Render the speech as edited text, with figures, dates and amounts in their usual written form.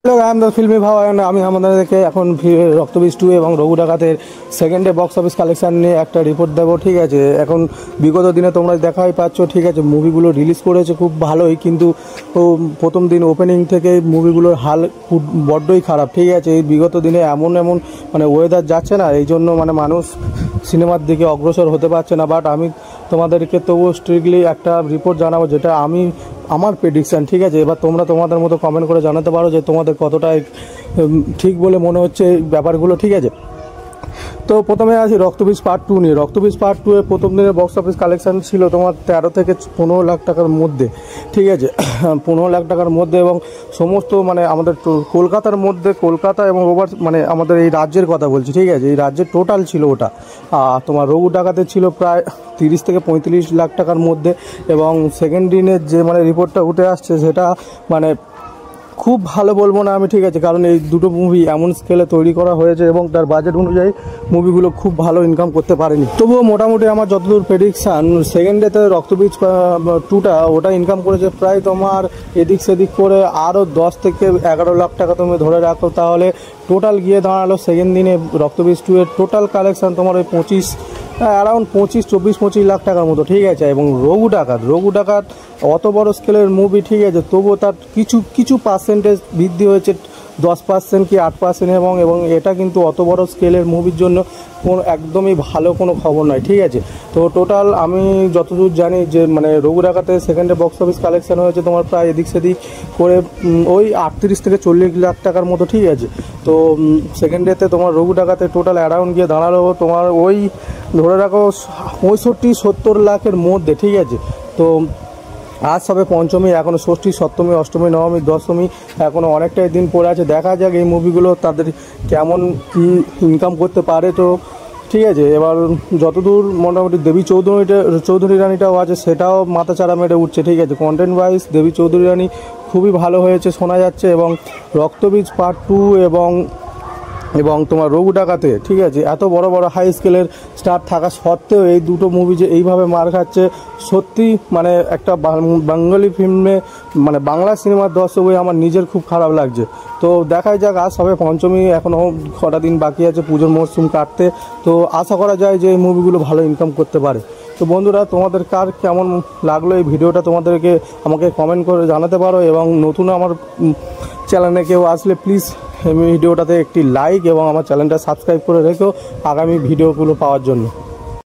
ফিল্মি ভাবায়ন আমি আমাদেরকে এখন রক্তবীজ 2 এবং রঘু ডাকাতের সেকেন্ডে বক্স অফিস কালেকশন নিয়ে একটা রিপোর্ট দেবো। ঠিক আছে, এখন বিগত দিনে তোমরা দেখাই পাচ্ছ, ঠিক আছে, মুভিগুলো রিলিজ করেছে খুব ভালোই, কিন্তু প্রথম দিন ওপেনিং থেকে মুভিগুলোর হাল বড্ডই খারাপ। ঠিক আছে, এই বিগত দিনে এমন মানে ওয়েদার যাচ্ছে না, এই জন্য মানে মানুষ সিনেমার দিকে অগ্রসর হতে পারছে না। বাট আমি তোমাদেরকে তবুও স্ট্রিক্টলি একটা রিপোর্ট জানাবো, যেটা আমার প্রেডিকশান। ঠিক আছে, এবার তোমরা তোমাদের মতো কমেন্ট করে জানাতে পারো যে তোমাদের কতটা ঠিক বলে মনে হচ্ছে এই ব্যাপারগুলো। ঠিক আছে, তো প্রথমে আসি রক্তবীজ পার্ট 2 নিয়ে। রক্তবীজ পার্ট 2 এর প্রথম দিনের বক্স অফিস কালেকশান ছিল তোমার 13 থেকে 15 লাখ টাকার মধ্যে। ঠিক আছে, 15 লাখ টাকার মধ্যে, এবং সমস্ত মানে আমাদের কলকাতার মধ্যে, কলকাতা এবং ওভার মানে আমাদের এই রাজ্যের কথা বলছি। ঠিক আছে, এই রাজ্যের টোটাল ছিল ওটা। তোমার রঘু ডাকাতে ছিল প্রায় 30 থেকে 35 লাখ টাকার মধ্যে, এবং সেকেন্ড দিনের যে মানে রিপোর্টটা উঠে আসছে সেটা মানে খুব ভালো বলবো না আমি। ঠিক আছে, কারণ এই দুটো মুভি এমন স্কেলে তৈরি করা হয়েছে এবং তার বাজেট অনুযায়ী মুভিগুলো খুব ভালো ইনকাম করতে পারেনি। তবুও মোটামুটি আমার যতদূর প্রেডিকশান, সেকেন্ড ডেতে রক্তবীজ 2টা ওটা ইনকাম করেছে প্রায় তোমার এদিক সেদিক করে আরও 10 থেকে 11 লাখ টাকা তুমি ধরে রাখো, তাহলে টোটাল গিয়ে দাঁড়ালো সেকেন্ড দিনে রক্তবীজ 2 এর টোটাল কালেকশান তোমার ওই অ্যারাউন্ড 24-25 লাখ টাকার মতো। ঠিক আছে, এবং রঘু ডাকাত অত বড় স্কেলের মুভি। ঠিক আছে, তবুও তার কিছু পার্সেন্টেজ বৃদ্ধি হয়েছে, 10% কি 8%, এবং এটা কিন্তু অত বড় স্কেলের মুভির জন্য একদমই ভালো কোনো খবর নয়। ঠিক আছে, তো টোটাল আমি যতদূর জানি যে মানে রঘু ডাকাতে সেকেন্ডে বক্স অফিস কালেকশান হয়েছে তোমার প্রায় এদিক সেদিক করে ওই 38 থেকে 40 লাখ টাকার মতো। ঠিক আছে, তো সেকেন্ডেতে তোমার রঘু ডাকাতে টোটাল অ্যারাউন্ড গিয়ে দাঁড়ালো তোমার ওই ধরে রাখো 65-70 লাখের মধ্যে। ঠিক আছে, তো আজ সবে পঞ্চমী, এখনও ষষ্ঠী, সপ্তমী, অষ্টমী, নবমী, দশমী, এখনও অনেকটাই দিন পড়ে আছে। দেখা যাক এই মুভিগুলো তাদের কেমন কি ইনকাম করতে পারে। তো ঠিক আছে, এবার যতদূর মোটামুটি দেবী চৌধুরী রানীটাও আছে, সেটাও মাথাচাড়া মেরে উঠছে। ঠিক আছে, কন্টেন্ট ওয়াইজ দেবী চৌধুরী রানী খুবই ভালো হয়েছে শোনা যাচ্ছে, এবং রক্তবীজ পার্ট 2 এবং তোমার রঘু ডাকাতে, ঠিক আছে, এত বড় হাই স্কেলের স্টার থাকা সত্ত্বেও এই দুটো মুভি যে এইভাবে মার খাচ্ছে, সত্যি মানে একটা বাঙালি ফিল্মে মানে বাংলা সিনেমার দর্শক হয়ে আমার নিজের খুব খারাপ লাগছে। তো দেখাই যাক, আজ সবে পঞ্চমী, এখনও কটা দিন বাকি আছে পুজোর মরশুম কাটতে, তো আশা করা যায় যে এই মুভিগুলো ভালো ইনকাম করতে পারে। তো বন্ধুরা, তোমাদের কার কেমন লাগলো এই ভিডিওটা আমাকে কমেন্ট করে জানাতে পারো, এবং নতুন আমার চ্যানেলে কেউ আসলে প্লিজ ভিডিওটাতে একটি লাইক এবং আমার চ্যানেলটা সাবস্ক্রাইব করে রেখো আগামী ভিডিওগুলো পাওয়ার জন্য।